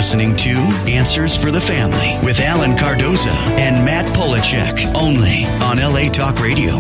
listening to Answers for the Family with Alan Cardoza and Matt Polacheck, only on LA Talk Radio.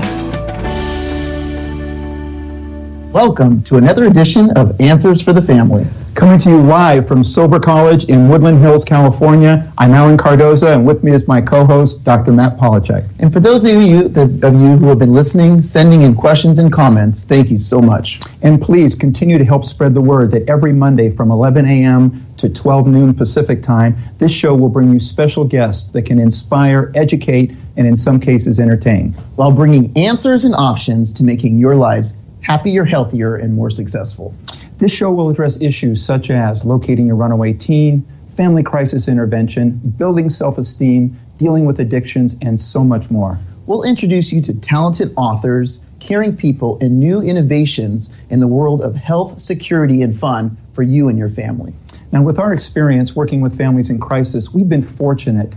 Welcome to another edition of Answers for the Family. Coming to you live from Sober College in Woodland Hills, California. I'm Alan Cardoza, and with me is my co-host, Dr. Matt Polacheck. And for those of you who have been listening, sending in questions and comments, thank you so much. And please continue to help spread the word that every Monday from 11 a.m. to 12 noon Pacific time, this show will bring you special guests that can inspire, educate, and in some cases entertain, while bringing answers and options to making your lives happier, healthier, and more successful. This show will address issues such as locating a runaway teen, family crisis intervention, building self-esteem, dealing with addictions, and so much more. We'll introduce you to talented authors, caring people, and new innovations in the world of health, security, and fun for you and your family. Now, with our experience working with families in crisis, we've been fortunate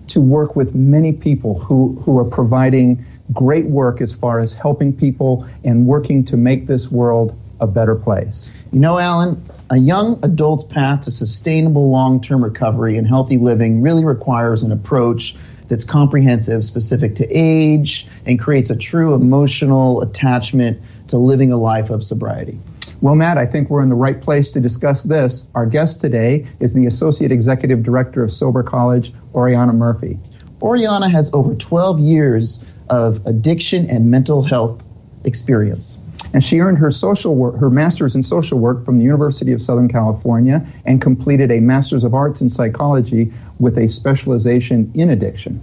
to work with many people who are providing great work as far as helping people and working to make this world a better place. You know, Alan, a young adult's path to sustainable long-term recovery and healthy living really requires an approach that's comprehensive, specific to age, and creates a true emotional attachment to living a life of sobriety. Well, Matt, I think we're in the right place to discuss this. Our guest today is the Associate Executive Director of Sober College, Oriana Murphy. Oriana has over 12 years of addiction and mental health experience. And she earned her master's in social work from the University of Southern California and completed a master's of arts in psychology with a specialization in addiction.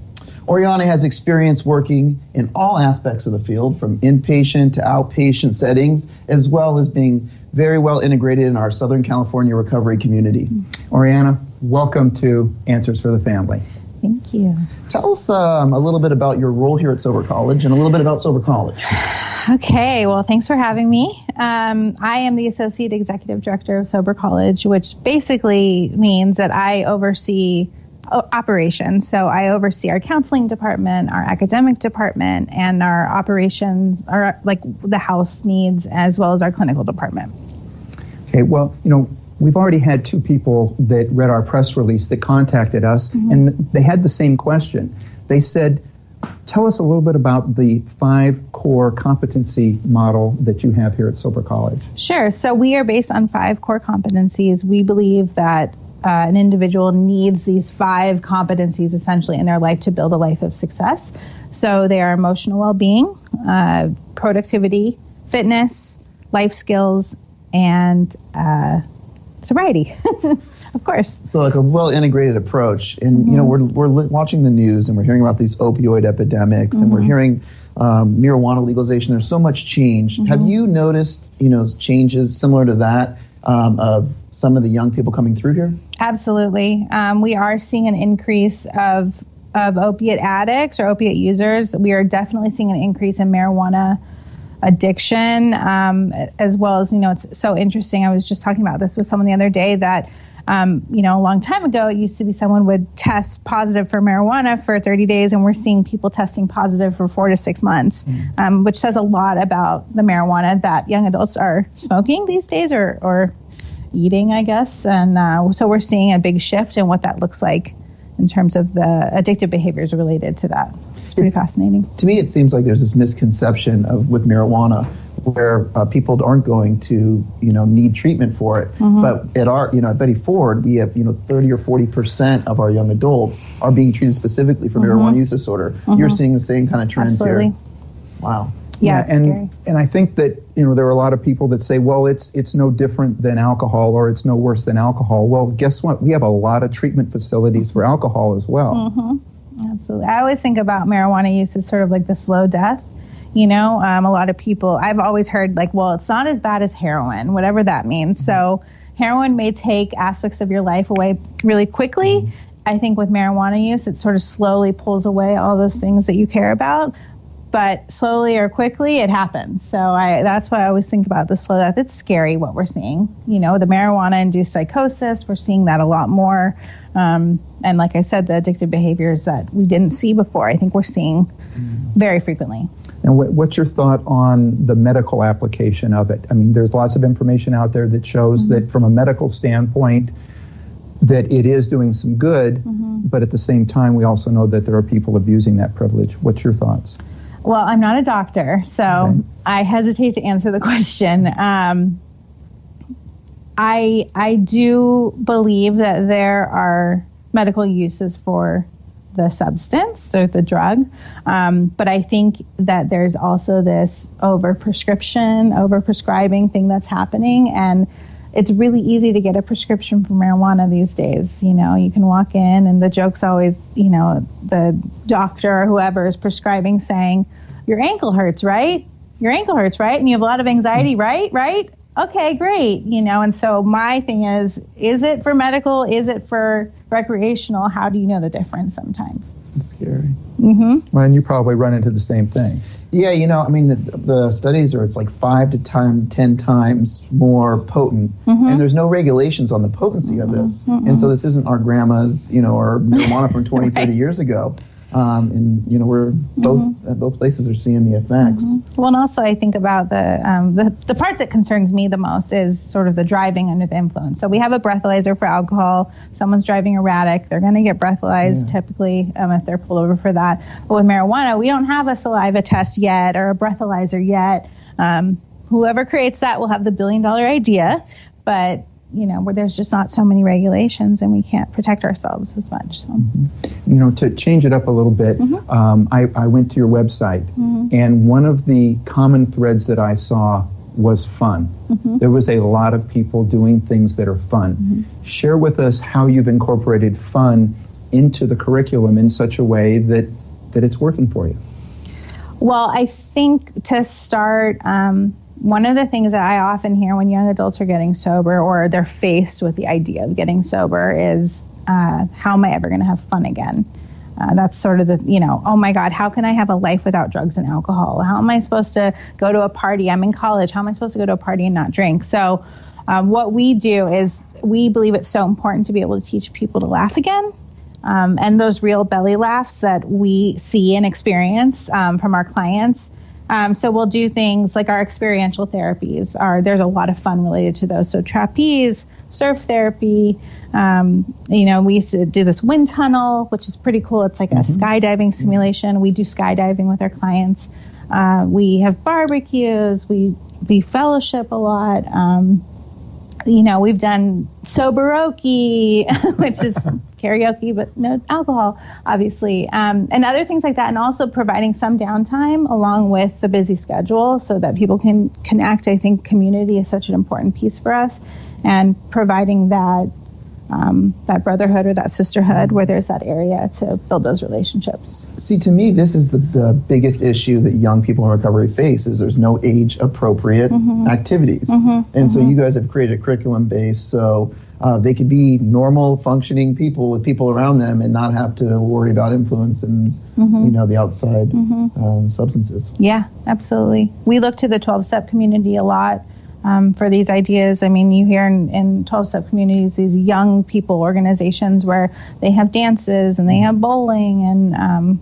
Oriana has experience working in all aspects of the field, from inpatient to outpatient settings, as well as being very well integrated in our Southern California recovery community. Oriana, welcome to Answers for the Family. Thank you. Tell us a little bit about your role here at Sober College and a little bit about Sober College. Okay, well, thanks for having me. I am the Associate Executive Director of Sober College, which basically means that I oversee operations. So I oversee our counseling department, our academic department, and our operations, or like the house needs, as well as our clinical department. Okay, well, we've already had two people that read our press release that contacted us, and they had the same question. They said, tell us a little bit about the 5 core competency model that you have here at Sober College. Sure. So we are based on 5 core competencies. We believe that an individual needs these 5 competencies essentially in their life to build a life of success. So they are emotional well-being, productivity, fitness, life skills, and sobriety, of course. So like a well-integrated approach. And, we're watching the news and we're hearing about these opioid epidemics and we're hearing marijuana legalization. There's so much change. Have you noticed, changes similar to that of some of the young people coming through here? Absolutely. We are seeing an increase of opiate addicts or opiate users. We are definitely seeing an increase in marijuana addiction, as well as, it's so interesting. I was just talking about this with someone the other day that, a long time ago, it used to be someone would test positive for marijuana for 30 days, and we're seeing people testing positive for 4 to 6 months, which says a lot about the marijuana that young adults are smoking these days or eating, I guess. And so we're seeing a big shift in what that looks like in terms of the addictive behaviors related to that. It's pretty fascinating. To me, it seems like there's this misconception with marijuana where people aren't going to, need treatment for it. But at Betty Ford, we have, 30 or 40% of our young adults are being treated specifically for marijuana use disorder. You're seeing the same kind of trends here. Wow. Yeah, it's scary. And I think that, there are a lot of people that say, well, it's no different than alcohol or it's no worse than alcohol. Well, guess what? We have a lot of treatment facilities for alcohol as well. Absolutely. I always think about marijuana use as sort of like the slow death. A lot of people, I've always heard it's not as bad as heroin, whatever that means. So heroin may take aspects of your life away really quickly. I think with marijuana use, it sort of slowly pulls away all those things that you care about. But slowly or quickly, it happens. So that's why I always think about the slow death. It's scary what we're seeing. The marijuana-induced psychosis, we're seeing that a lot more. And like I said, the addictive behaviors that we didn't see before, I think we're seeing very frequently. And what's your thought on the medical application of it? I mean, there's lots of information out there that shows that from a medical standpoint, that it is doing some good, but at the same time, we also know that there are people abusing that privilege. What's your thoughts? Well, I'm not a doctor, so I hesitate to answer the question. I do believe that there are medical uses for the substance or the drug, but I think that there's also this overprescribing thing that's happening, and it's really easy to get a prescription for marijuana these days. You know, you can walk in and the joke's always, you know, the doctor or whoever is prescribing saying, your ankle hurts, right? Your ankle hurts, right? And you have a lot of anxiety, right? Right? Okay, great. You know, and so my thing is it for medical? Is it for recreational? How do you know the difference sometimes? It's scary. Well, and you probably run into the same thing. Yeah, you know, I mean, the studies are, it's like 5 to 10 times more potent, and there's no regulations on the potency of this. And so this isn't our grandma's, you know, or marijuana from 20, 30 years ago. And, you know, we're both places are seeing the effects. Well, and also I think about the part that concerns me the most is sort of the driving under the influence. So we have a breathalyzer for alcohol. Someone's driving erratic, they're going to get breathalyzed typically if they're pulled over for that. But with marijuana, we don't have a saliva test yet or a breathalyzer yet. Whoever creates that will have the $1 billion idea, but you know, where there's just not so many regulations and we can't protect ourselves as much. So. You know, to change it up a little bit, I went to your website, and one of the common threads that I saw was fun. There was a lot of people doing things that are fun. Share with us how you've incorporated fun into the curriculum in such a way that it's working for you. Well, I think to start, one of the things that I often hear when young adults are getting sober or they're faced with the idea of getting sober is, how am I ever going to have fun again? That's sort of the, you know, oh my God, how can I have a life without drugs and alcohol? How am I supposed to go to a party? I'm in college. How am I supposed to go to a party and not drink? So what we do is we believe it's so important to be able to teach people to laugh again. And those real belly laughs that we see and experience from our clients. So we'll do things like our experiential therapies. There's a lot of fun related to those. So trapeze, surf therapy. You know, we used to do this wind tunnel, which is pretty cool. It's like a skydiving simulation. We do skydiving with our clients. We have barbecues. We fellowship a lot. You know, we've done soberoki, which is karaoke, but no alcohol, obviously, and other things like that, and also providing some downtime along with the busy schedule so that people can connect. I think community is such an important piece for us, and providing that brotherhood or that sisterhood where there's that area to build those relationships. See, to me, this is the biggest issue that young people in recovery face is there's no age-appropriate activities. And so you guys have created a curriculum base so they could be normal, functioning people with people around them and not have to worry about influence and, you know, the outside substances. Yeah, absolutely. We look to the 12-step community a lot. For these ideas. I mean, you hear in 12-step communities, these young people organizations where they have dances and they have bowling and,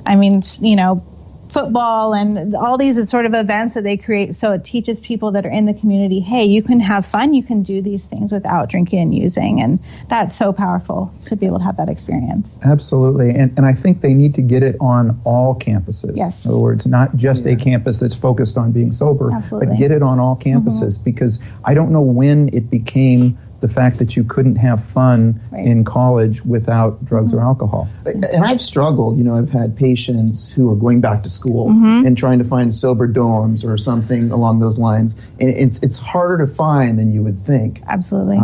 I mean, you know, football and all these sort of events that they create. So it teaches people that are in the community, hey, you can have fun, you can do these things without drinking and using. And that's so powerful to be able to have that experience. Absolutely. And I think they need to get it on all campuses. Yes. In other words, not just a campus that's focused on being sober, but get it on all campuses because I don't know when it became the fact that you couldn't have fun in college without drugs or alcohol. And I've struggled, you know, I've had patients who are going back to school and trying to find sober dorms or something along those lines. And it's harder to find than you would think. Absolutely.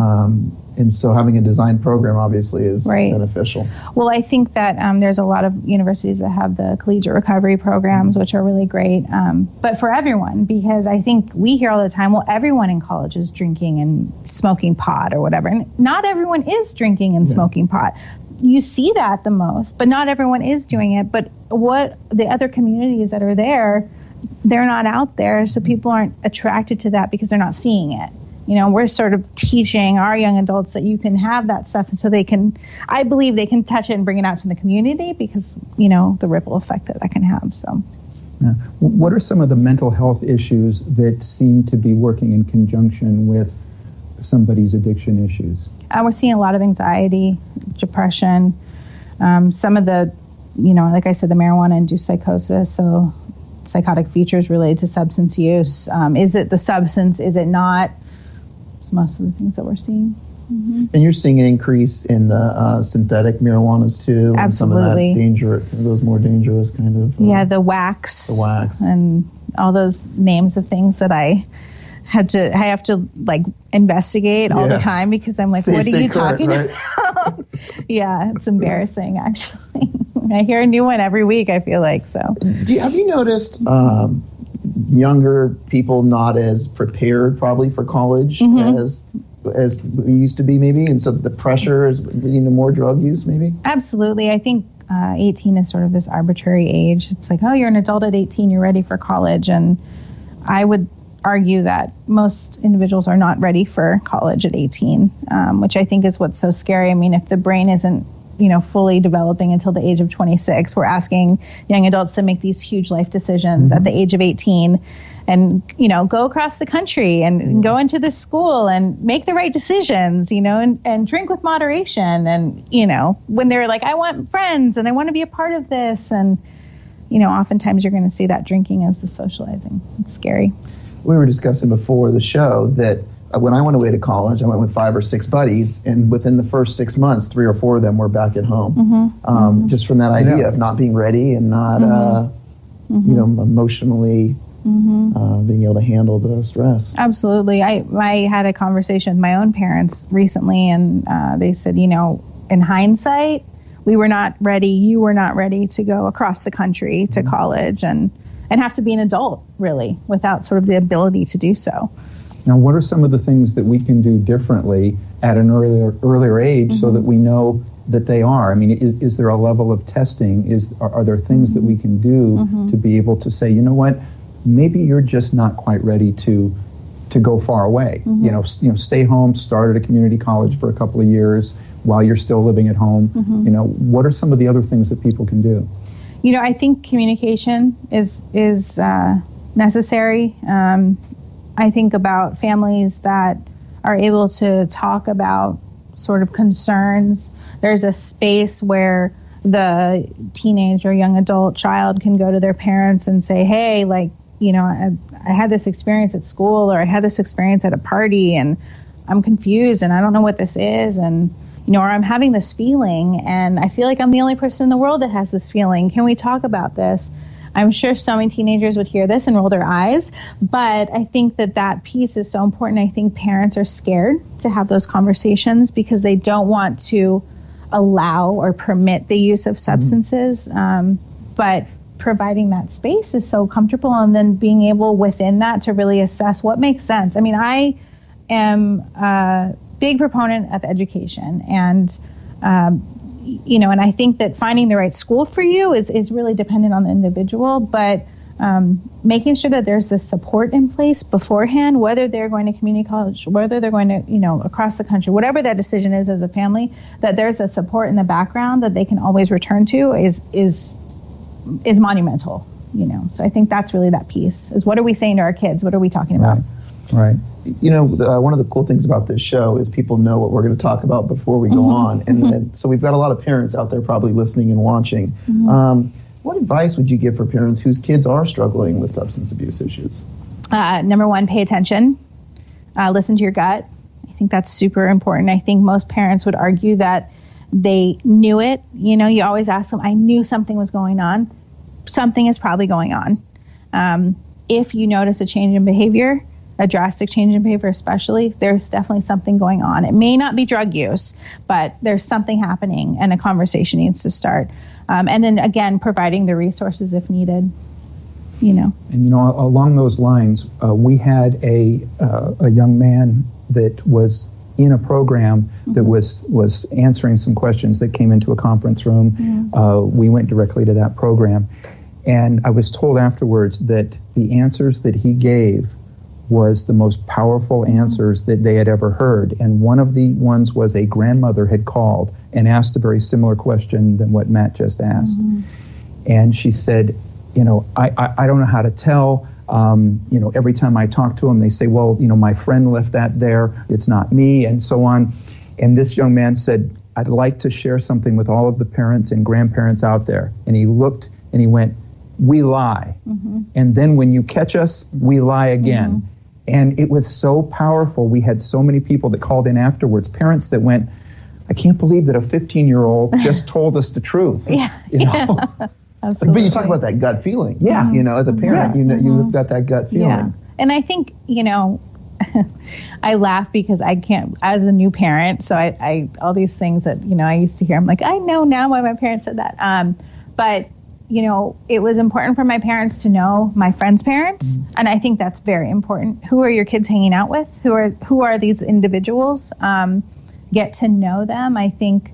And so having a design program obviously is beneficial. Well, I think that there's a lot of universities that have the collegiate recovery programs, which are really great. But for everyone, because I think we hear all the time, well, everyone in college is drinking and smoking pot or whatever. And not everyone is drinking and smoking pot. You see that the most, but not everyone is doing it. But what the other communities that are there, they're not out there. So people aren't attracted to that because they're not seeing it. You know, we're sort of teaching our young adults that you can have that stuff. And so they can, I believe they can touch it and bring it out to the community because, you know, the ripple effect that can have. So, what are some of the mental health issues that seem to be working in conjunction with somebody's addiction issues? We're seeing a lot of anxiety, depression, some of the, like I said, the marijuana-induced psychosis, so psychotic features related to substance use. Is it the substance? Is it not? It's most of the things that we're seeing. Mm-hmm. And you're seeing an increase in the synthetic marijuanas too. Absolutely. And some of that those more dangerous kind of. The wax. The wax. And all those names of things that I have to like investigate all the time because I'm like, what are you talking about? Yeah, it's embarrassing actually. I hear a new one every week, I feel like. So have you noticed younger people not as prepared probably for college as we used to be maybe, and so the pressure is leading to more drug use maybe? Absolutely. I think 18 is sort of this arbitrary age. It's like, oh, you're an adult at 18, you're ready for college. And I would argue that most individuals are not ready for college at 18, which I think is what's so scary. I mean, if the brain isn't, fully developing until the age of 26, we're asking young adults to make these huge life decisions at the age of 18 and, go across the country and go into this school and make the right decisions, and drink with moderation. And, when they're like, I want friends and I want to be a part of this. And, oftentimes you're going to see that drinking as the socializing. It's scary. We were discussing before the show that when I went away to college, I went with 5 or 6 buddies, and within the first 6 months, 3 or 4 of them were back at home. Just from that idea of not being ready and not, emotionally being able to handle the stress. Absolutely. I had a conversation with my own parents recently, and they said, in hindsight, we were not ready. You were not ready to go across the country to college and have to be an adult, really, without sort of the ability to do so. Now, what are some of the things that we can do differently at an earlier age so that we know that they are? I mean, is there a level of testing? Are there things that we can do to be able to say, you know what, maybe you're just not quite ready to go far away. Stay home, start at a community college for a couple of years while you're still living at home. What are some of the other things that people can do? I think communication is necessary. I think about families that are able to talk about sort of concerns. There's a space where the teenage or young adult child can go to their parents and say, hey, like, I had this experience at school, or I had this experience at a party, and I'm confused and I don't know what this is. And, or I'm having this feeling and I feel like I'm the only person in the world that has this feeling. Can we talk about this? I'm sure so many teenagers would hear this and roll their eyes, but I think that piece is so important. I think parents are scared to have those conversations because they don't want to allow or permit the use of substances. But providing that space is so comfortable, and then being able within that to really assess what makes sense. I mean, I am a big proponent of education, and and I think that finding the right school for you is really dependent on the individual, but making sure that there's the support in place beforehand, whether they're going to community college, whether they're going to, across the country, whatever that decision is as a family, that there's a support in the background that they can always return to is monumental, So I think that's really that piece, is what are we saying to our kids? What are we talking about? Right. One of the cool things about this show is people know what we're going to talk about before we go on. And so we've got a lot of parents out there probably listening and watching. What advice would you give for parents whose kids are struggling with substance abuse issues? Number one, pay attention. Listen to your gut. I think that's super important. I think most parents would argue that they knew it. You always ask them, I knew something was going on. Something is probably going on. If you notice a change in behavior, a drastic change in behavior especially, there's definitely something going on. It may not be drug use, but there's something happening and a conversation needs to start. And then again, providing the resources if needed, And along those lines, we had a young man that was in a program that was answering some questions that came into a conference room. We went directly to that program. And I was told afterwards that the answers that he gave was the most powerful answers that they had ever heard. And one of the ones was a grandmother had called and asked a very similar question than what Matt just asked. And she said, I don't know how to tell. Every time I talk to them, they say, well, my friend left that there. It's not me, and so on. And this young man said, I'd like to share something with all of the parents and grandparents out there. And he looked and he went, we lie. And then when you catch us, we lie again. And it was so powerful. We had so many people that called in afterwards, parents that went, I can't believe that a 15-year-old just told us the truth. You know? But you talk about that gut feeling. You know, as a parent, you know, you've got that gut feeling. And I think, you know, I laugh because I can't, as a new parent, so I all these things that, you know, I used to hear, I'm like, I know now why my parents said that. But, you know, it was important for my parents to know my friends' parents. And I think that's very important. Who are your kids hanging out with? Who are these individuals? Get to know them. I think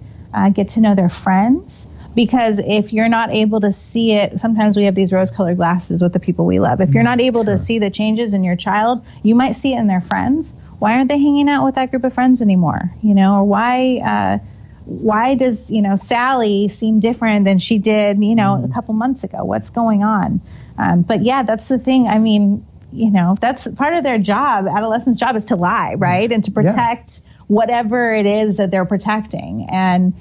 get to know their friends. Because if you're not able to see it, sometimes we have these rose-colored glasses with the people we love. If you're not able to see the changes in your child, you might see it in their friends. Why aren't they hanging out with that group of friends anymore? You know, or why does, you know, Sally seem different than she did, you know, a couple months ago? What's going on? But yeah, that's the thing. I mean, you know, that's part of their job. Adolescents' job is to lie, right? And to protect whatever it is that they're protecting. And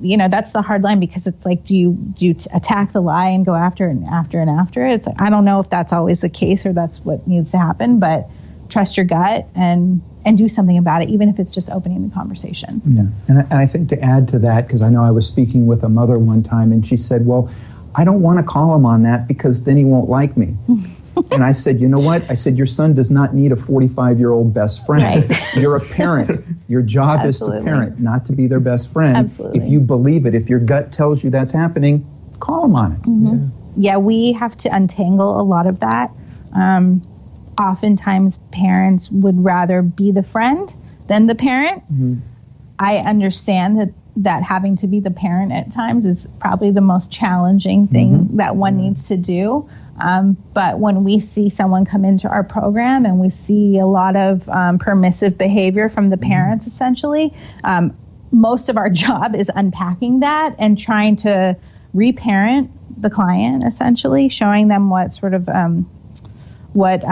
you know, that's the hard line, because it's like, do you attack the lie and go after it and after and after it? It's like, I don't know if that's always the case or that's what needs to happen, but trust your gut and do something about it, even if it's just opening the conversation. And I think to add to that, because I know I was speaking with a mother one time and she said, well, I don't want to call him on that because then he won't like me. And I said, you know what? I said, your son does not need a 45-year-old best friend. Right. You're a parent. Your job is to parent, not to be their best friend. Absolutely. If you believe it, if your gut tells you that's happening, call them on it. Yeah, we have to untangle a lot of that. Oftentimes, parents would rather be the friend than the parent. I understand that having to be the parent at times is probably the most challenging thing that one needs to do. But when we see someone come into our program and we see a lot of permissive behavior from the parents, essentially, most of our job is unpacking that and trying to reparent the client, essentially, showing them what sort of what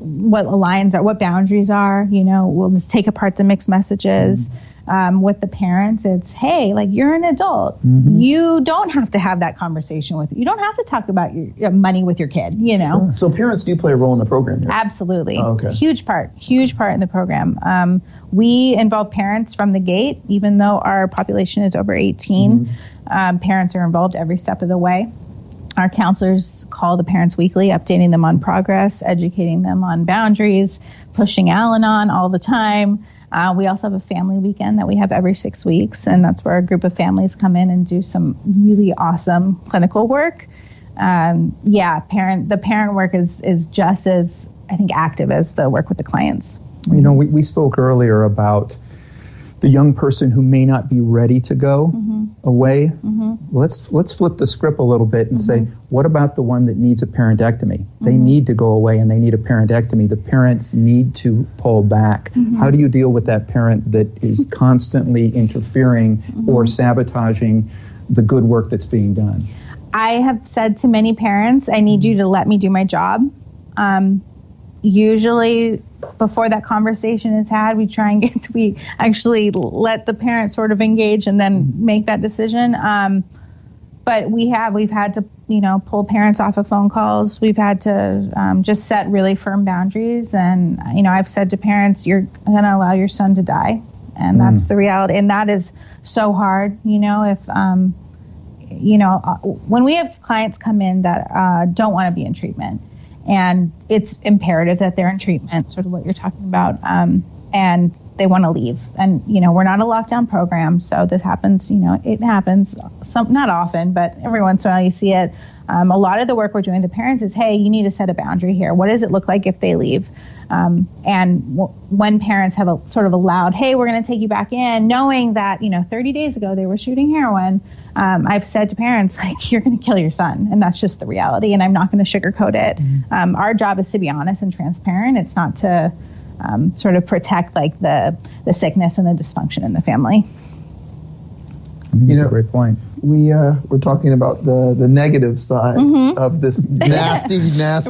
lines are, what boundaries are. You know, we'll just take apart the mixed messages. With the parents, it's, hey, like, you're an adult. You don't have to have that conversation with you. You don't have to talk about your money with your kid, you know. So parents do play a role in the program here. Absolutely. Oh, okay. Huge part in the program. We involve parents from the gate, even though our population is over 18. Parents are involved every step of the way. Our counselors call the parents weekly, updating them on progress, educating them on boundaries, pushing Al-Anon all the time. We also have a family weekend that we have every 6 weeks, and that's where a group of families come in and do some really awesome clinical work. The parent work is just as, I think, active as the work with the clients. You know, we spoke earlier about the young person who may not be ready to go away. Let's flip the script a little bit and say, what about the one that needs a parentectomy? They need to go away and they need a parentectomy. The parents need to pull back. How do you deal with that parent that is constantly interfering or sabotaging the good work that's being done? I have said to many parents, I need you to let me do my job. Usually before that conversation is had, we actually let the parent sort of engage and then make that decision. But we've had to, you know, pull parents off of phone calls. We've had to just set really firm boundaries. And, you know, I've said to parents, you're going to allow your son to die. And that's the reality. And that is so hard, you know, if, you know, when we have clients come in that don't want to be in treatment, and it's imperative that they're in treatment, sort of what you're talking about, and they want to leave. And, you know, we're not a lockdown program, so this happens, you know, it happens, not often, but every once in a while you see it. A lot of the work we're doing with the parents is, hey, you need to set a boundary here. What does it look like if they leave? And when parents have a sort of allowed, hey, we're going to take you back in, knowing that, you know, 30 days ago they were shooting heroin, I've said to parents, like, you're going to kill your son, and that's just the reality, and I'm not going to sugarcoat it. Our job is to be honest and transparent. It's not to sort of protect, like, the sickness and the dysfunction in the family. I think that's a great point. We're talking about the negative side of this nasty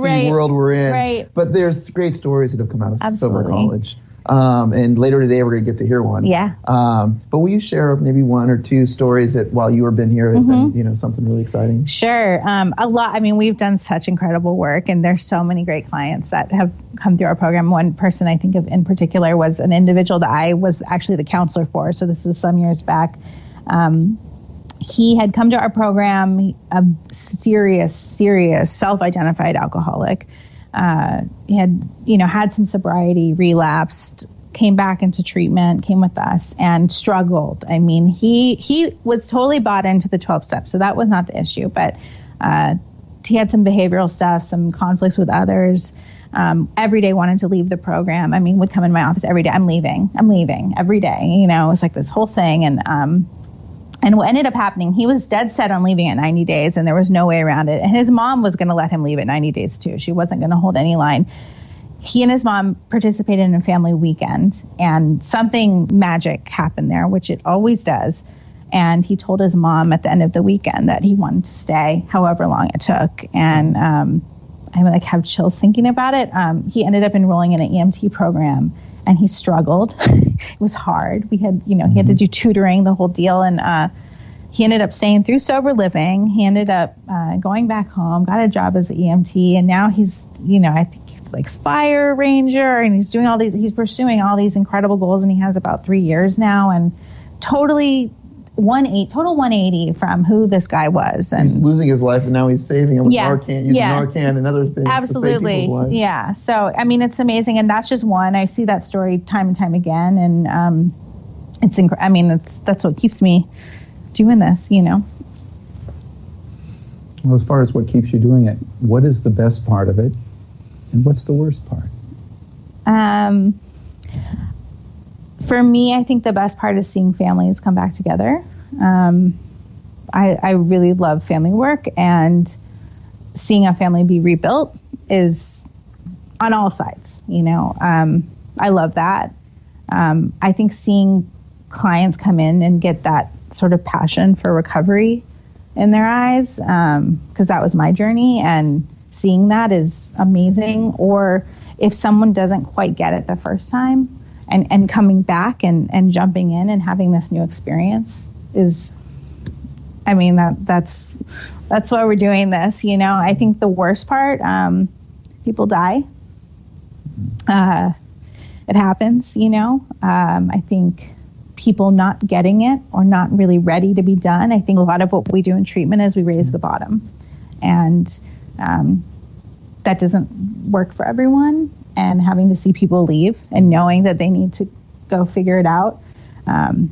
right. world we're in. Right. But there's great stories that have come out of sober college. And later today, we're going to get to hear one. Yeah. But will you share maybe one or two stories that while you have been here has been, something really exciting? Sure. A lot. I mean, we've done such incredible work, and there's so many great clients that have come through our program. One person I think of in particular was an individual that I was actually the counselor for. So this is some years back. He had come to our program, a serious self-identified alcoholic. He had, had some sobriety, relapsed, came back into treatment, came with us, and struggled. I mean, he was totally bought into the 12 steps, so that was not the issue. But he had some behavioral stuff, some conflicts with others. Every day wanted to leave the program. I mean, would come in my office every day. I'm leaving every day. It was like this whole thing. And what ended up happening, he was dead set on leaving at 90 days, and there was no way around it. And his mom was going to let him leave at 90 days, too. She wasn't going to hold any line. He and his mom participated in a family weekend, and something magic happened there, which it always does. And he told his mom at the end of the weekend that he wanted to stay however long it took. And I have chills thinking about it. He ended up enrolling in an EMT program, and he struggled. It was hard. We had, he had to do tutoring, the whole deal. And he ended up staying through sober living. He ended up going back home, got a job as an EMT. And now he's, I think he's like fire ranger, and he's pursuing all these incredible goals. And he has about 3 years now, and total 180 from who this guy was. And he's losing his life, and now he's saving him with Narcan, using Narcan and other things Absolutely. to save people's lives. Yeah. So, I mean, it's amazing. And that's just one. I see that story time and time again. And that's what keeps me doing this, Well, as far as what keeps you doing it, what is the best part of it? And what's the worst part? For me, I think the best part is seeing families come back together. I really love family work, and seeing a family be rebuilt is on all sides. I love that. I think seeing clients come in and get that sort of passion for recovery in their eyes, because that was my journey, and seeing that is amazing. Or if someone doesn't quite get it the first time, and coming back and jumping in and having this new experience is, that's why we're doing this. I think the worst part, people die. It happens, I think people not getting it or not really ready to be done. I think a lot of what we do in treatment is we raise the bottom, and that doesn't work for everyone. And having to see people leave and knowing that they need to go figure it out, and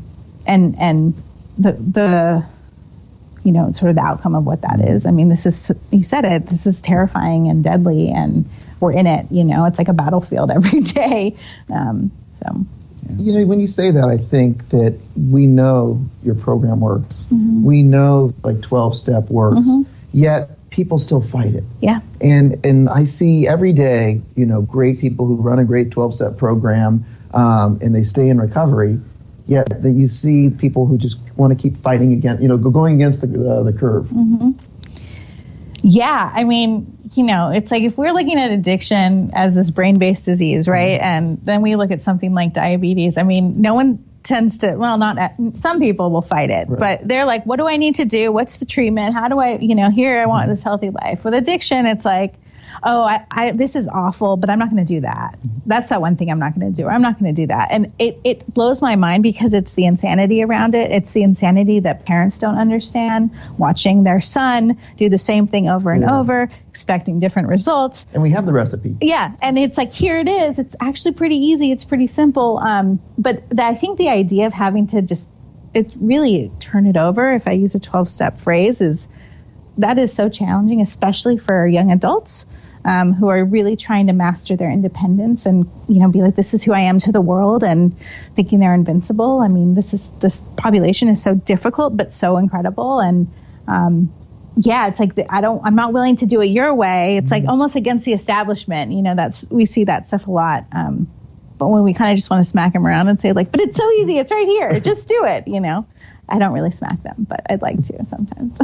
the sort of the outcome of what that is. This is, you said it, this is terrifying and deadly, and we're in it. It's like a battlefield every day. When you say that, I think that we know your program works. Mm-hmm. We know 12-step works, yet people still fight it. Yeah. And I see every day, great people who run a great 12-step program, and they stay in recovery, yet that you see people who just want to keep fighting against, going against the curve. Mm-hmm. Yeah. It's like if we're looking at addiction as this brain-based disease, right? Mm-hmm. And then we look at something like diabetes. No one tends to, some people will fight it, right. But they're like, what do I need to do? What's the treatment? How do I, here I want this healthy life. With addiction, it's like, I this is awful, but I'm not going to do that. That's that one thing I'm not going to do. I'm not going to do that. And it blows my mind because it's the insanity around it. It's the insanity that parents don't understand, watching their son do the same thing over and over, expecting different results. And we have the recipe. Yeah. And it's like, here it is. It's actually pretty easy. It's pretty simple. But I think the idea of having to it's really turn it over, if I use a 12-step phrase, that is so challenging, especially for young adults. Who are really trying to master their independence and, be like, this is who I am to the world, and thinking they're invincible. This population is so difficult, but so incredible. And, it's like, I'm not willing to do it your way. It's like almost against the establishment. We see that stuff a lot. But when we kind of just want to smack them around and say but it's so easy. It's right here. Just do it. I don't really smack them, but I'd like to sometimes.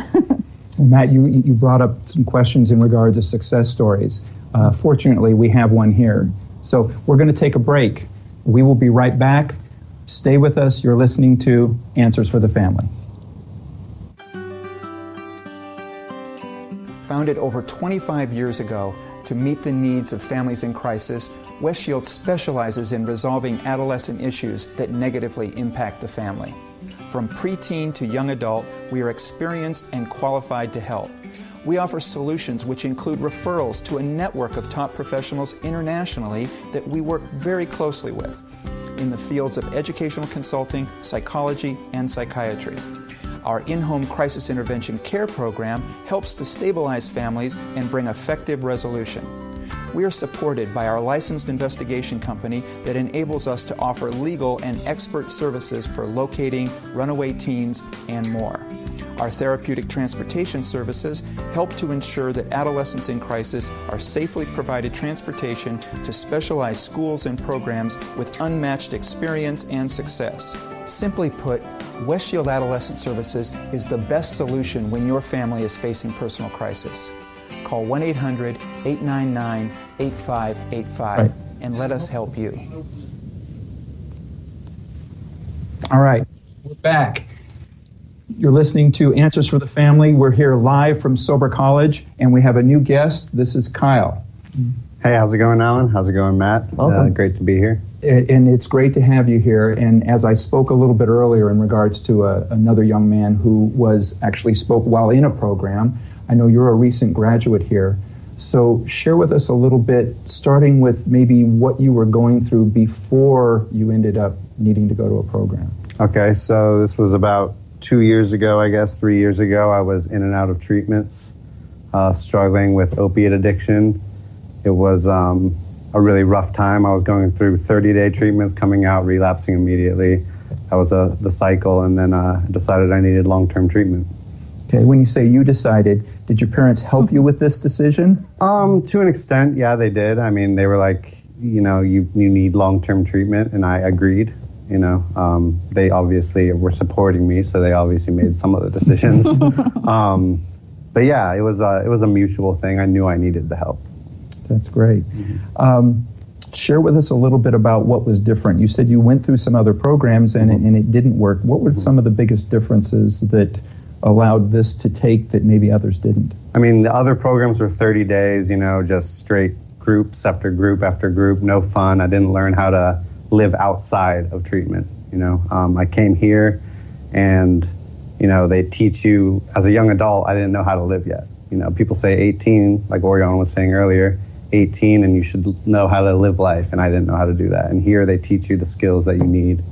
Well, Matt, you brought up some questions in regard to success stories. Fortunately, we have one here. So we're going to take a break. We will be right back. Stay with us. You're listening to Answers for the Family. Founded over 25 years ago to meet the needs of families in crisis, Westshield specializes in resolving adolescent issues that negatively impact the family. From preteen to young adult, we are experienced and qualified to help. We offer solutions which include referrals to a network of top professionals internationally that we work very closely with in the fields of educational consulting, psychology, and psychiatry. Our in-home crisis intervention care program helps to stabilize families and bring effective resolution. We are supported by our licensed investigation company that enables us to offer legal and expert services for locating runaway teens and more. Our therapeutic transportation services help to ensure that adolescents in crisis are safely provided transportation to specialized schools and programs with unmatched experience and success. Simply put, Westshield Adolescent Services is the best solution when your family is facing personal crisis. Call 1-800-899-8585 and let us help you. All right, we're back. You're listening to Answers for the Family. We're here live from Sober College, and we have a new guest. This is Kyle. Hey, how's it going, Alan? How's it going, Matt? Great to be here. And it's great to have you here. And as I spoke a little bit earlier in regards to another young man who spoke while in a program, I know you're a recent graduate here. So share with us a little bit, starting with maybe what you were going through before you ended up needing to go to a program. Okay, so this was about 2 years ago, I guess, 3 years ago. I was in and out of treatments, struggling with opiate addiction. It was a really rough time. I was going through 30-day treatments, coming out, relapsing immediately. That was the cycle, and then decided I needed long-term treatment. Okay, when you say you decided, did your parents help you with this decision? To an extent, yeah, they did. I mean, they were like, you need long-term treatment, and I agreed. They obviously were supporting me, so they obviously made some of the decisions. But yeah, it was a mutual thing. I knew I needed the help. That's great. Share with us a little bit about what was different. You said you went through some other programs and it didn't work. What were some of the biggest differences that allowed this to take that maybe others didn't? I mean, the other programs were 30 days, just straight groups after group after group, no fun. I didn't learn how to live outside of treatment. I came here and, they teach you as a young adult, I didn't know how to live yet. People say 18, like Oriana was saying earlier, 18 and you should know how to live life, and I didn't know how to do that. And here they teach you the skills that you need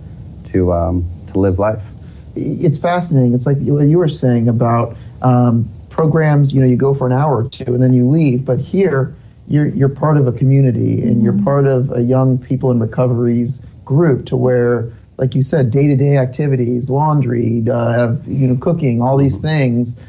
to live life. It's fascinating. It's like what you were saying about programs, you go for an hour or two and then you leave, but here you're part of a community and you're part of a young people in recovery's group to where, like you said, day-to-day activities, laundry, cooking, all these things,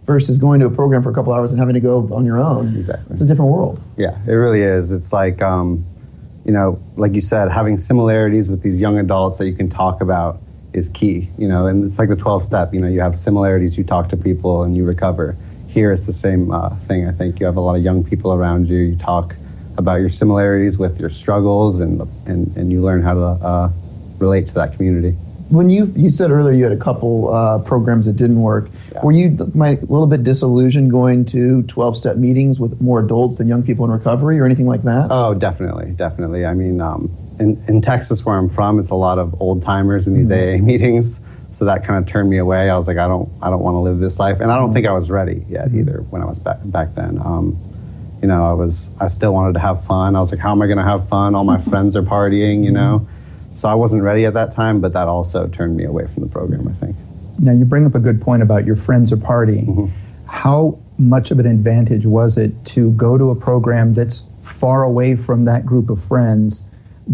versus going to a program for a couple hours and having to go on your own. Exactly. It's a different world. Yeah, it really is. It's like, like you said, having similarities with these young adults that you can talk about is key, and it's like the 12-step, you have similarities, you talk to people and you recover. Here it's the same thing. I think you have a lot of young people around you. You talk about your similarities with your struggles and you learn how to relate to that community. When you said earlier you had a couple programs that didn't work, yeah. Were you a little bit disillusioned going to 12-step meetings with more adults than young people in recovery or anything like that? Oh, definitely. I mean, in Texas where I'm from, it's a lot of old timers in these AA meetings, so that kind of turned me away. I was like, I don't want to live this life, and I don't think I was ready yet either when I was back then. I still wanted to have fun. I was like, how am I going to have fun? All my friends are partying, So I wasn't ready at that time, but that also turned me away from the program, I think. Now, you bring up a good point about your friends are partying. How much of an advantage was it to go to a program that's far away from that group of friends?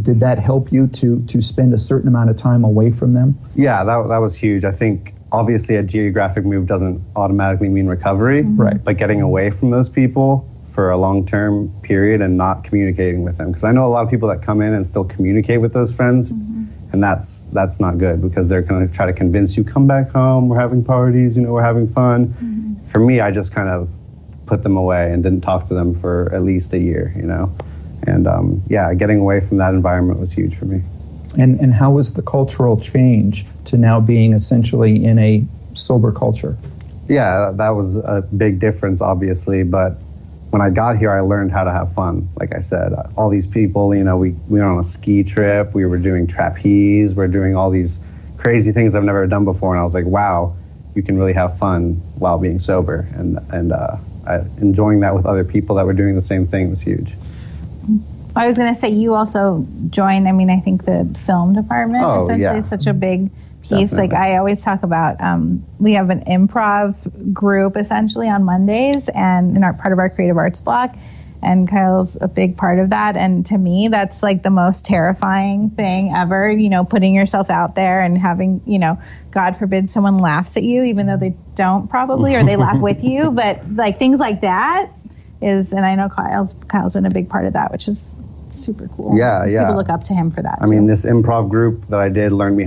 Did that help you to spend a certain amount of time away from them? Yeah, that was huge. I think obviously a geographic move doesn't automatically mean recovery, right? But getting away from those people for a long-term period and not communicating with them. Because I know a lot of people that come in and still communicate with those friends, and that's not good because they're going to try to convince you, come back home, we're having parties, we're having fun. For me, I just kind of put them away and didn't talk to them for at least a year, And getting away from that environment was huge for me. And how was the cultural change to now being essentially in a sober culture? Yeah, that was a big difference, obviously. But when I got here, I learned how to have fun. Like I said, all these people, we went on a ski trip. We were doing trapeze. We're doing all these crazy things I've never done before. And I was like, wow, you can really have fun while being sober. And enjoying that with other people that were doing the same thing was huge. I was going to say, you also joined, I think the film department essentially is such a big piece. Definitely. Like I always talk about, we have an improv group essentially on Mondays and in part of our creative arts block. And Kyle's a big part of that. And to me, that's like the most terrifying thing ever, putting yourself out there and having, God forbid someone laughs at you, even though they don't probably, or they laugh with you. But like things like that is, and I know Kyle's been a big part of that, which is super cool. Yeah. People look up to him for that. I mean, this improv group that I did taught me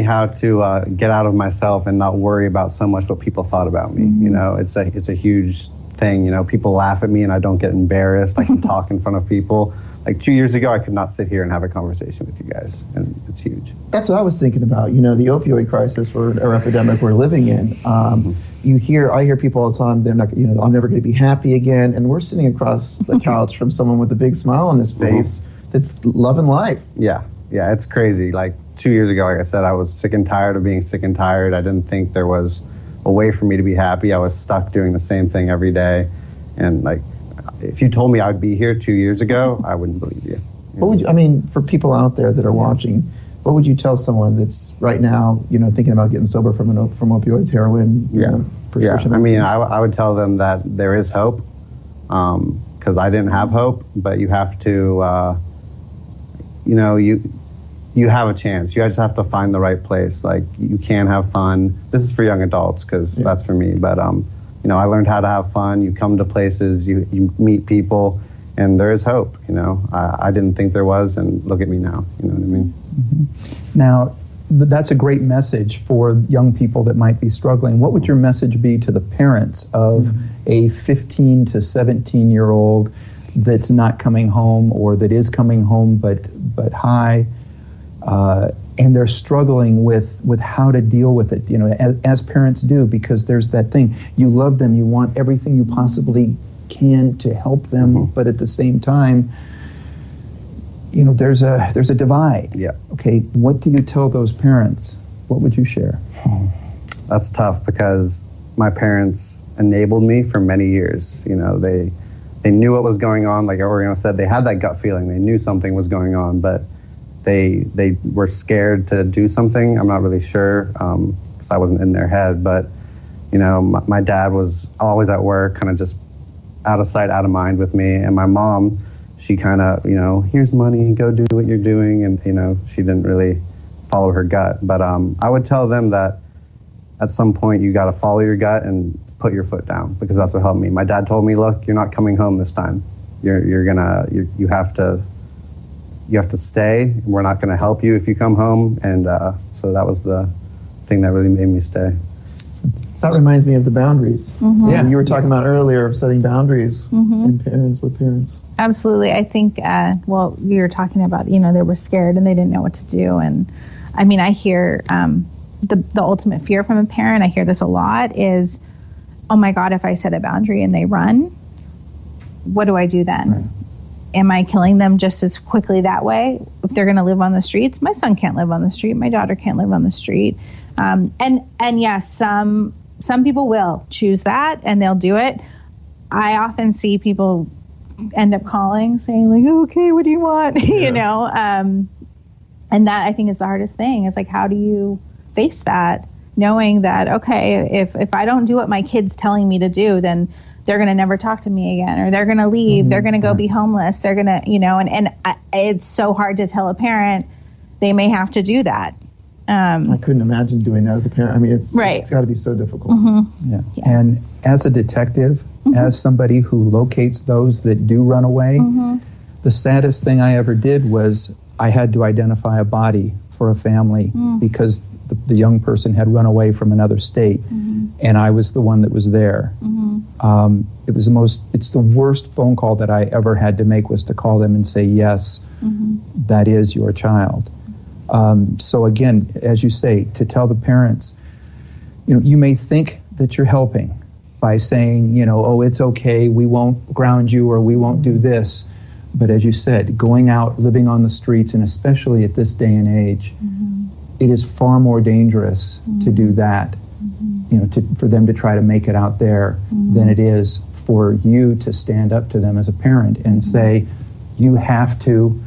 how to get out of myself and not worry about so much what people thought about me. Mm-hmm. It's a huge thing. People laugh at me and I don't get embarrassed. I can talk in front of people. Like 2 years ago, I could not sit here and have a conversation with you guys, and it's huge. That's what I was thinking about. The opioid crisis or epidemic we're living in. I hear people all the time. They're not, I'm never going to be happy again. And we're sitting across the couch from someone with a big smile on his face that's loving life. Yeah, it's crazy. Like 2 years ago, like I said, I was sick and tired of being sick and tired. I didn't think there was a way for me to be happy. I was stuck doing the same thing every day, and like. If you told me I'd be here 2 years ago, I wouldn't believe you. What would you, for people out there that are watching, what would you tell someone that's right now, thinking about getting sober from opioids, heroin, prescription? I would tell them that there is hope, because I didn't have hope, but you have to, you have a chance. You just have to find the right place. Like, you can have fun. This is for young adults, because that's for me, but I learned how to have fun. You come to places, you meet people, and there is hope. I didn't think there was, and look at me now. You know what I mean? Mm-hmm. Now, that's a great message for young people that might be struggling. What would your message be to the parents of a 15 to 17-year-old that's not coming home, or that is coming home but high? And they're struggling with how to deal with it, as parents do, because there's that thing. You love them, you want everything you possibly can to help them, but at the same time, there's a divide. Yeah. Okay, what do you tell those parents? What would you share? That's tough, because my parents enabled me for many years. They knew what was going on. Like Oriana said, they had that gut feeling. They knew something was going on, but they were scared to do something. I'm not really sure, because I wasn't in their head. But, my dad was always at work, kind of just out of sight, out of mind with me. And my mom, she kind of, here's money, go do what you're doing. And, she didn't really follow her gut. But I would tell them that at some point you got to follow your gut and put your foot down, because that's what helped me. My dad told me, look, you're not coming home this time. You have to stay. We're not going to help you if you come home. And so that was the thing that really made me stay. That reminds me of the boundaries. Mm-hmm. Yeah, you were talking about earlier of setting boundaries in parents with parents. Absolutely. I think, we were talking about, they were scared and they didn't know what to do. And I hear the ultimate fear from a parent, I hear this a lot, is, oh my God, if I set a boundary and they run, what do I do then? Right. Am I killing them just as quickly that way? If they're going to live on the streets, my son can't live on the street. My daughter can't live on the street. And yes, some people will choose that and they'll do it. I often see people end up calling, saying like, okay, what do you want? Yeah. And that I think is the hardest thing, is like, how do you face that, knowing that, okay, if I don't do what my kid's telling me to do, then they're going to never talk to me again, or they're going to leave, they're going to go be homeless, they're going to, and it's so hard to tell a parent they may have to do that. I couldn't imagine doing that as a parent. It's got to be so difficult. Mm-hmm. Yeah. And as a detective, as somebody who locates those that do run away, the saddest thing I ever did was I had to identify a body for a family because the young person had run away from another state, and I was the one that was there. It's the worst phone call that I ever had to make, was to call them and say, yes, that is your child. So again, as you say, to tell the parents, you may think that you're helping by saying, oh, it's okay, we won't ground you, or we won't do this. But as you said, going out, living on the streets, and especially at this day and age, it is far more dangerous to do that, for them to try to make it out there, than it is for you to stand up to them as a parent and say, you have to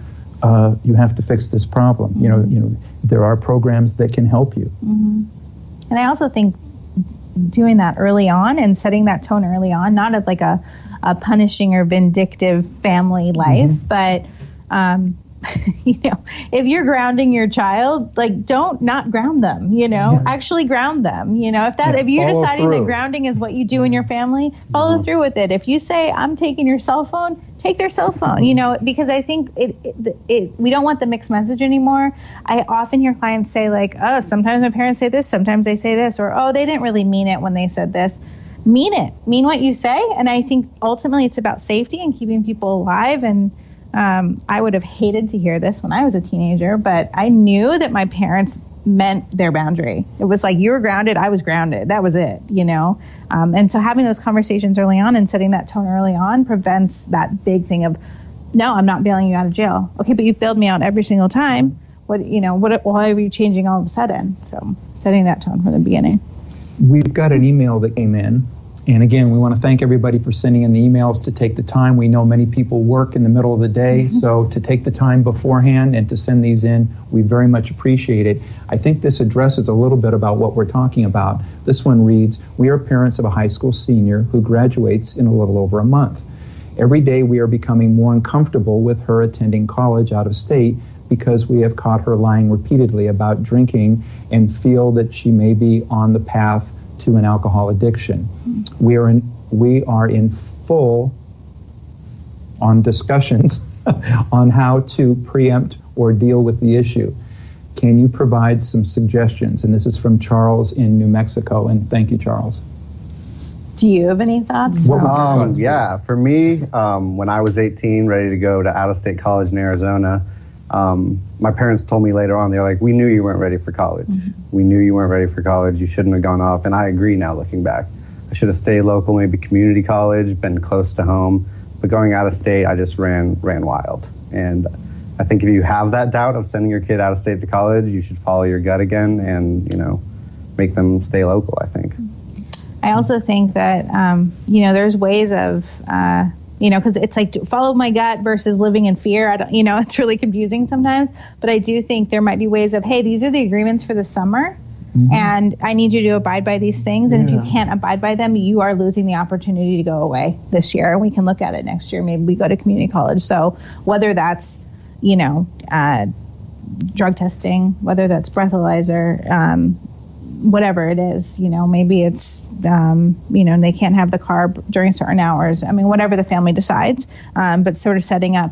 fix this problem. There are programs that can help you. And I also think doing that early on and setting that tone early on, not of like a punishing or vindictive family life, but if you're grounding your child, like, don't not ground them, actually ground them. If you're deciding that grounding is what you do in your family, follow through with it. If you say, I'm taking your cell phone, take their cell phone, because I think we don't want the mixed message anymore. I often hear clients say, like, oh, sometimes my parents say this, sometimes they say this, or, oh, they didn't really mean it when they said this. Mean it. Mean what you say. And I think ultimately it's about safety and keeping people alive. And I would have hated to hear this when I was a teenager, but I knew that my parents meant their boundary. It was like, you were grounded, I was grounded. That was it, And so having those conversations early on and setting that tone early on prevents that big thing of, no, I'm not bailing you out of jail. Okay, but you've bailed me out every single time. Why are you changing all of a sudden? So setting that tone from the beginning. We've got an email that came in. And again, we want to thank everybody for sending in the emails, to take the time. We know many people work in the middle of the day, so to take the time beforehand and to send these in, we very much appreciate it. I think this addresses a little bit about what we're talking about. This one reads, we are parents of a high school senior who graduates in a little over a month. Every day we are becoming more uncomfortable with her attending college out of state because we have caught her lying repeatedly about drinking and feel that she may be on the path to an alcohol addiction. We are in full on discussions on how to preempt or deal with the issue. Can you provide some suggestions? And this is from Charles in New Mexico. And thank you, Charles. Do you have any thoughts? Yeah, for me, when I was 18, ready to go to out-of-state college in Arizona, my parents told me later on, they're like, we knew you weren't ready for college. We knew you weren't ready for college. You shouldn't have gone off. And I agree now, looking back. I should have stayed local, maybe community college, been close to home. But going out of state, I just ran wild. And I think if you have that doubt of sending your kid out of state to college, you should follow your gut again and, make them stay local, I think. I also think that, there's ways of, because it's like follow my gut versus living in fear. It's really confusing sometimes. But I do think there might be ways of, hey, these are the agreements for the summer. And I need you to abide by these things. And if you can't abide by them, you are losing the opportunity to go away this year. And we can look at it next year. Maybe we go to community college. So whether that's, drug testing, whether that's breathalyzer, whatever it is, maybe it's, they can't have the car during certain hours. I mean, whatever the family decides, but sort of setting up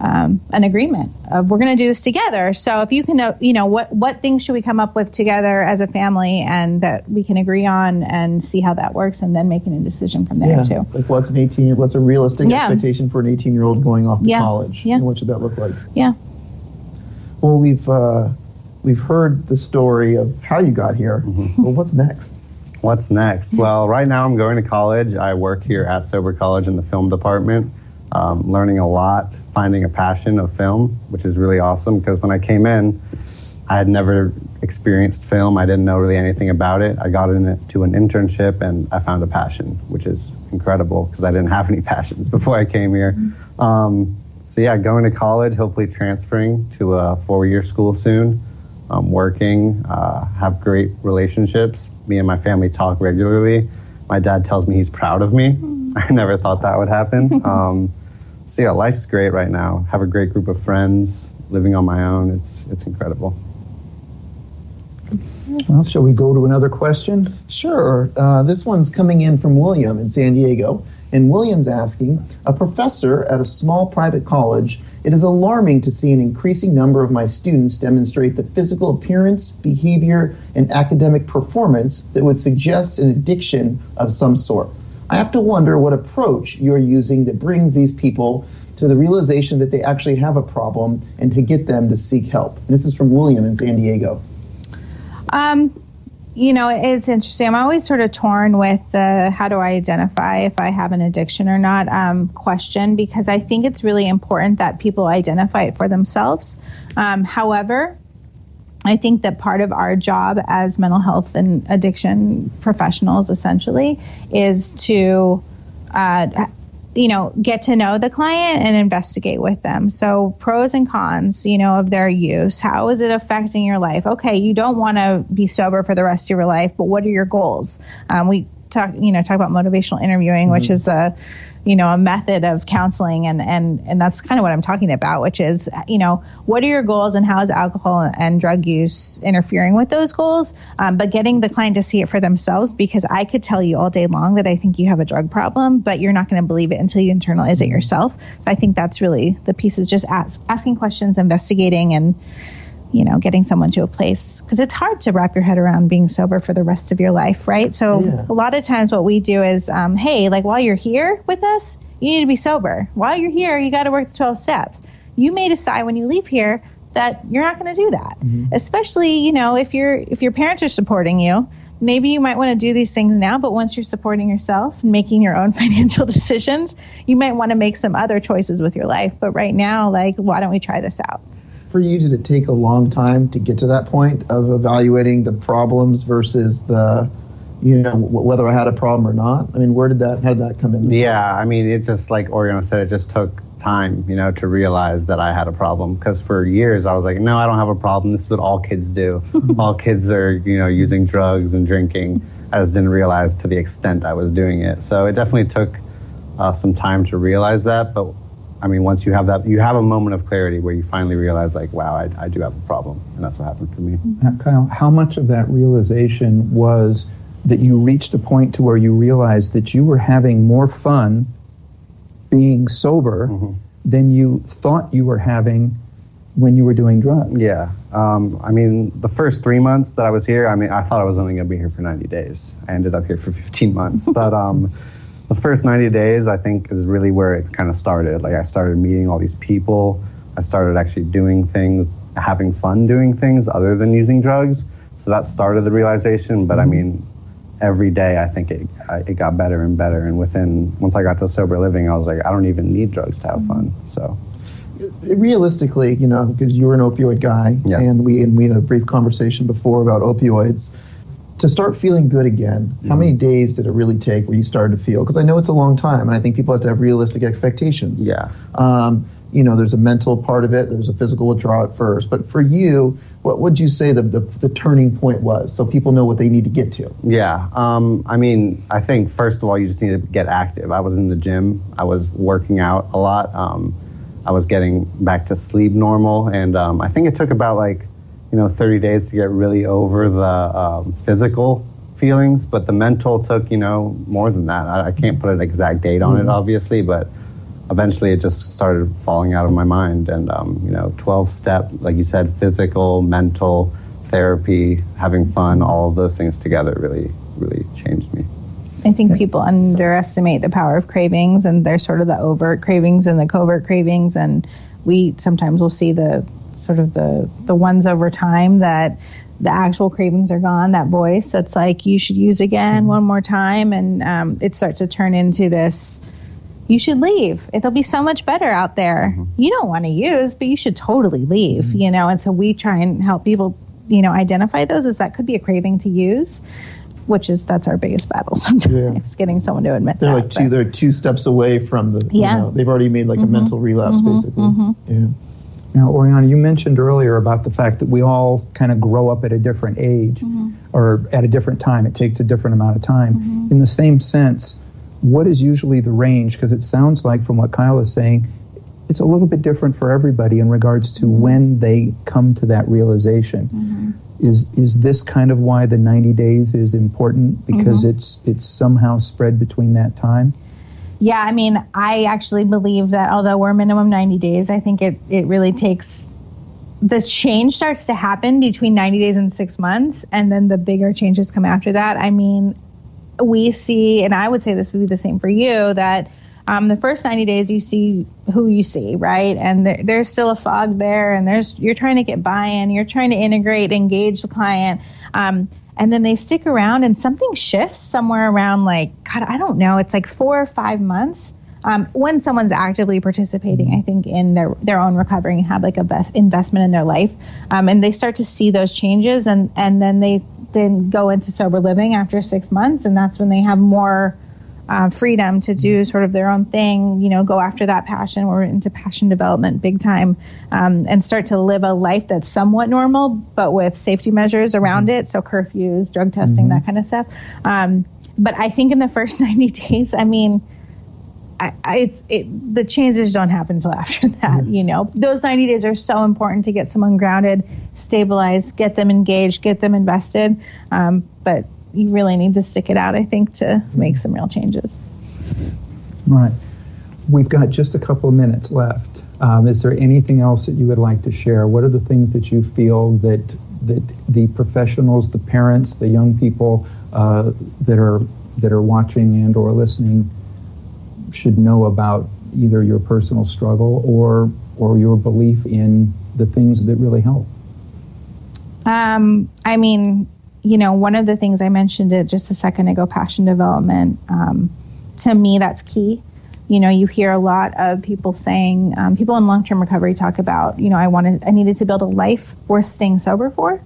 an agreement of we're going to do this together. So if you can, what things should we come up with together as a family and that we can agree on and see how that works and then making a decision from there too. Like what's a realistic expectation for an 18-year-old going off to college? Yeah. And what should that look like? Yeah. Well, we've heard the story of how you got here. Well, what's next? What's next? Well, right now I'm going to college. I work here at Sober College in the film department, learning a lot, finding a passion of film, which is really awesome because when I came in, I had never experienced film. I didn't know really anything about it. I got into an internship and I found a passion, which is incredible because I didn't have any passions before I came here. Going to college, hopefully transferring to a 4-year school soon. Working, have great relationships. Me and my family talk regularly. My dad tells me he's proud of me. I never thought that would happen. Life's great right now. Have a great group of friends, living on my own. It's incredible. Well, shall we go to another question? Sure. This one's coming in from William in San Diego. And William's asking, a professor at a small private college, it is alarming to see an increasing number of my students demonstrate the physical appearance, behavior, and academic performance that would suggest an addiction of some sort. I have to wonder what approach you're using that brings these people to the realization that they actually have a problem and to get them to seek help. And this is from William in San Diego. It's interesting. I'm always sort of torn with the how do I identify if I have an addiction or not question, because I think it's really important that people identify it for themselves. However, I think that part of our job as mental health and addiction professionals essentially is to get to know the client and investigate with them. So pros and cons, of their use. How is it affecting your life? Okay, you don't want to be sober for the rest of your life, but what are your goals? We talk about motivational interviewing, which is a method of counseling, and that's kind of what I'm talking about, which is, what are your goals and how is alcohol and drug use interfering with those goals? But getting the client to see it for themselves, because I could tell you all day long that I think you have a drug problem, but you're not going to believe it until you internalize it yourself. I think that's really the piece, is just asking questions, investigating, and getting someone to a place, because it's hard to wrap your head around being sober for the rest of your life, right? So a lot of times what we do is, hey, like while you're here with us, you need to be sober. While you're here, you got to work the 12 steps. You may decide when you leave here that you're not going to do that, especially, if your parents are supporting you. Maybe you might want to do these things now, but once you're supporting yourself and making your own financial decisions, you might want to make some other choices with your life. But right now, why don't we try this out? For you, did it take a long time to get to that point of evaluating the problems versus the, whether I had a problem or not? I mean, how did that come in? Yeah, I mean, it's just like Oriana said, it just took time, to realize that I had a problem. Because for years I was like, no, I don't have a problem. This is what all kids do. All kids are, using drugs and drinking. I just didn't realize to the extent I was doing it. So it definitely took some time to realize that. But I mean, once you have that, you have a moment of clarity where you finally realize, wow, I do have a problem. And that's what happened for me. Kyle, how much of that realization was that you reached a point to where you realized that you were having more fun being sober than you thought you were having when you were doing drugs? Yeah. I mean, the first 3 months that I was here, I thought I was only going to be here for 90 days. I ended up here for 15 months. But the first 90 days, I think, is really where it kind of started. I started meeting all these people. I started actually doing things, having fun doing things other than using drugs. So that started the realization. But I mean, every day, I think it got better and better. And once I got to sober living, I was like, I don't even need drugs to have fun. So realistically, because you were an opioid guy, and we had a brief conversation before about opioids. To start feeling good again, how many days did it really take where you started to feel? Because I know it's a long time, and I think people have to have realistic expectations. Yeah. There's a mental part of it. There's a physical withdrawal at first. But for you, what would you say the turning point was, so people know what they need to get to? Yeah. I think, first of all, you just need to get active. I was in the gym. I was working out a lot. I was getting back to sleep normal. And I think it took about 30 days to get really over the physical feelings, but the mental took, more than that. I can't put an exact date on it, obviously, but eventually it just started falling out of my mind. And, 12-step, like you said, physical, mental, therapy, having fun, all of those things together really, really changed me. I think people underestimate the power of cravings, and there's sort of the overt cravings and the covert cravings, and we sometimes will see the ones over time that the actual cravings are gone, that voice that's like, you should use again one more time, and it starts to turn into this, you should leave. It'll be so much better out there. You don't want to use, but you should totally leave, and so we try and help people, identify those, as that could be a craving to use, that's our biggest battle sometimes, getting someone to admit that. They're 2 steps away from the, they've already made a mental relapse, basically. Yeah. Now, Oriana, you mentioned earlier about the fact that we all kind of grow up at a different age or at a different time. It takes a different amount of time. In the same sense, what is usually the range? Because it sounds like, from what Kyle is saying, it's a little bit different for everybody in regards to when they come to that realization. Is this kind of why the 90 days is important? Because it's somehow spread between that time? Yeah, I mean, I actually believe that although we're minimum 90 days, I think it really takes, the change starts to happen between 90 days and 6 months, and then the bigger changes come after that. I mean, we see, and I would say this would be the same for you, that the first 90 days you see who you see, right? And there's still a fog there, and you're trying to get buy-in, you're trying to integrate, engage the client, and then they stick around and something shifts somewhere around God, I don't know, it's 4 or 5 months. When someone's actively participating, I think, in their own recovery and have a best investment in their life, and they start to see those changes, and then they go into sober living after 6 months, and that's when they have more freedom to do sort of their own thing, go after that passion. We're into passion development big time, and start to live a life that's somewhat normal, but with safety measures around it. So curfews, drug testing, that kind of stuff. But I think in the first 90 days, I mean, the changes don't happen until after that. Those 90 days are so important to get someone grounded, stabilized, get them engaged, get them invested. But you really need to stick it out, I think, to make some real changes. Right. We've got just a couple of minutes left. Is there anything else that you would like to share? What are the things that you feel that the professionals, the parents, the young people that are watching and or listening should know about either your personal struggle or your belief in the things that really help? I mean, one of the things I mentioned it just a second ago, passion development, to me, that's key. You hear a lot of people saying, people in long-term recovery talk about, I needed to build a life worth staying sober for.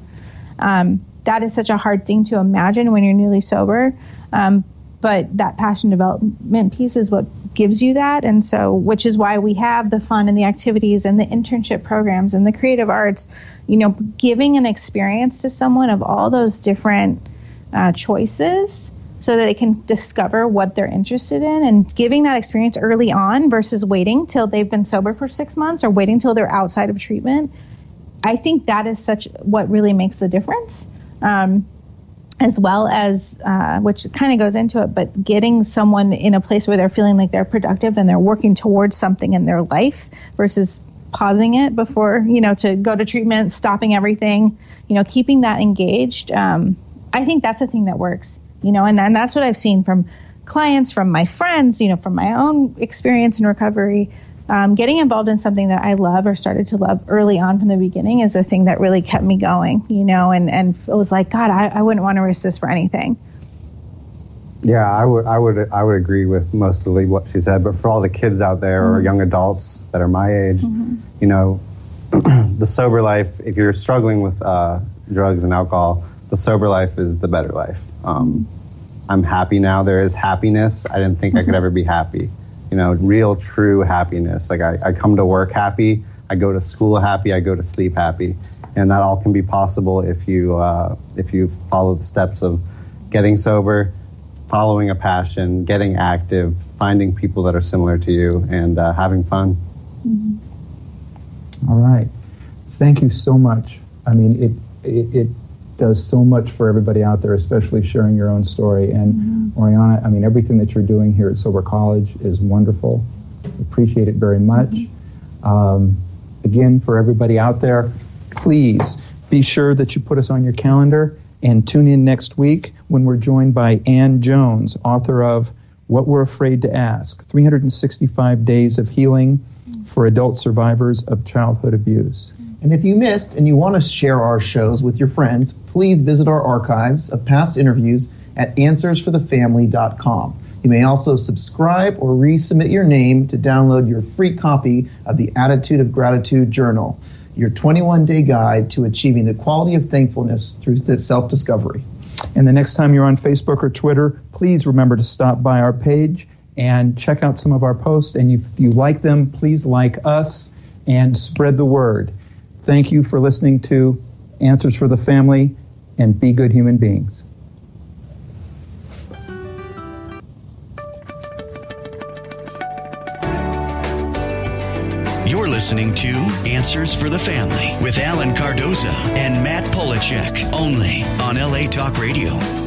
That is such a hard thing to imagine when you're newly sober. But that passion development piece is what gives you that. And so, which is why we have the fun and the activities and the internship programs and the creative arts, giving an experience to someone of all those different choices so that they can discover what they're interested in, and giving that experience early on versus waiting till they've been sober for 6 months or waiting till they're outside of treatment. I think that is what really makes the difference. As well as, which kind of goes into it, but getting someone in a place where they're feeling like they're productive and they're working towards something in their life versus pausing it before, to go to treatment, stopping everything, keeping that engaged. I think that's the thing that works, and that's what I've seen from clients, from my friends, from my own experience in recovery. Getting involved in something that I love or started to love early on from the beginning is the thing that really kept me going, and it was like, God, I wouldn't want to risk this for anything. Yeah, I would agree with mostly what she said, but for all the kids out there or young adults that are my age, the sober life, if you're struggling with drugs and alcohol, the sober life is the better life. I'm happy now. There is happiness. I didn't think I could ever be happy. Real, true happiness. I come to work happy, I go to school happy, I go to sleep happy. And that all can be possible if you follow the steps of getting sober, following a passion, getting active, finding people that are similar to you, and having fun. All right. Thank you so much. I mean, it does so much for everybody out there, especially sharing your own story. And Oriana, I mean, everything that you're doing here at Sober College is wonderful. Appreciate it very much. Again, for everybody out there, please be sure that you put us on your calendar and tune in next week when we're joined by Ann Jones, author of What We're Afraid to Ask, 365 Days of Healing for Adult Survivors of Childhood Abuse. And if you missed and you want to share our shows with your friends, please visit our archives of past interviews at answersforthefamily.com. You may also subscribe or resubmit your name to download your free copy of the Attitude of Gratitude Journal, your 21-day guide to achieving the quality of thankfulness through self-discovery. And the next time you're on Facebook or Twitter, please remember to stop by our page and check out some of our posts. And if you like them, please like us and spread the word. Thank you for listening to Answers for the Family, and be good human beings. You're listening to Answers for the Family with Alan Cardoza and Matt Polacheck, only on LA Talk Radio.